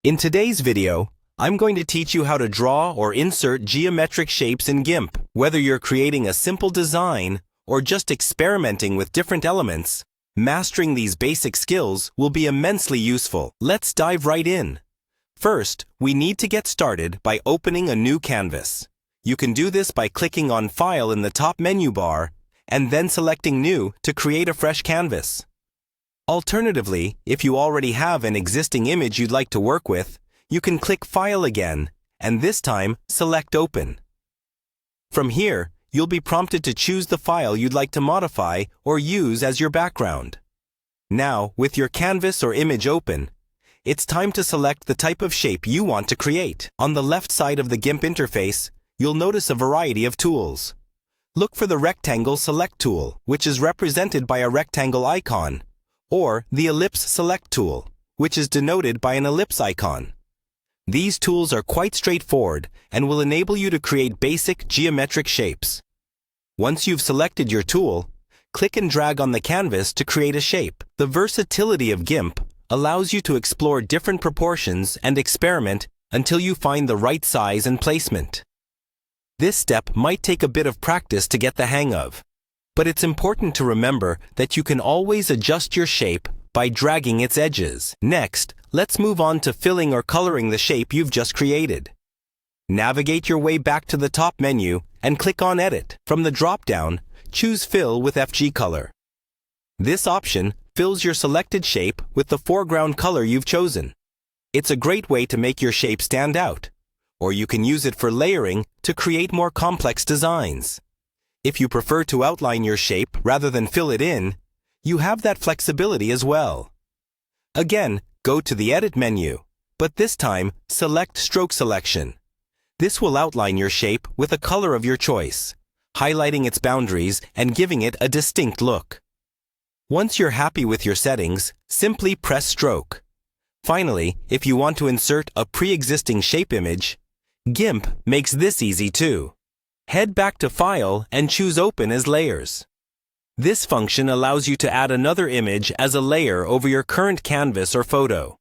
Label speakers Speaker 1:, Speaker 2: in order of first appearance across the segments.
Speaker 1: In today's video, I'm going to teach you how to draw or insert geometric shapes in GIMP. Whether you're creating a simple design or just experimenting with different elements, mastering these basic skills will be immensely useful. Let's dive right in. First, we need to get started by opening a new canvas. You can do this by clicking on File in the top menu bar and then selecting New to create a fresh canvas. Alternatively, if you already have an existing image you'd like to work with, you can click File again, and this time select Open. From here, you'll be prompted to choose the file you'd like to modify or use as your background. Now, with your canvas or image open, it's time to select the type of shape you want to create. On the left side of the GIMP interface, you'll notice a variety of tools. Look for the Rectangle Select tool, which is represented by a rectangle icon, or the Ellipse Select tool, which is denoted by an ellipse icon. These tools are quite straightforward and will enable you to create basic geometric shapes. Once you've selected your tool, click and drag on the canvas to create a shape. The versatility of GIMP allows you to explore different proportions and experiment until you find the right size and placement. This step might take a bit of practice to get the hang of, but it's important to remember that you can always adjust your shape by dragging its edges. Next, let's move on to filling or coloring the shape you've just created. Navigate your way back to the top menu and click on Edit. From the drop-down, choose Fill with FG Color. This option fills your selected shape with the foreground color you've chosen. It's a great way to make your shape stand out, or you can use it for layering to create more complex designs. If you prefer to outline your shape rather than fill it in, you have that flexibility as well. Again, go to the Edit menu, but this time select Stroke Selection. This will outline your shape with a color of your choice, highlighting its boundaries and giving it a distinct look. Once you're happy with your settings, simply press Stroke. Finally, if you want to insert a pre-existing shape image, GIMP makes this easy too. Head back to File and choose Open as Layers. This function allows you to add another image as a layer over your current canvas or photo.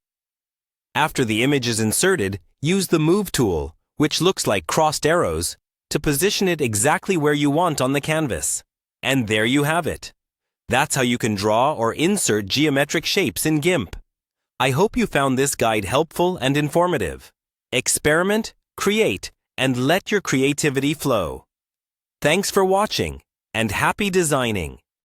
Speaker 1: After the image is inserted, use the Move tool, which looks like crossed arrows, to position it exactly where you want on the canvas. And there you have it. That's how you can draw or insert geometric shapes in GIMP. I hope you found this guide helpful and informative. Experiment, create, and let your creativity flow. Thanks for watching, and happy designing!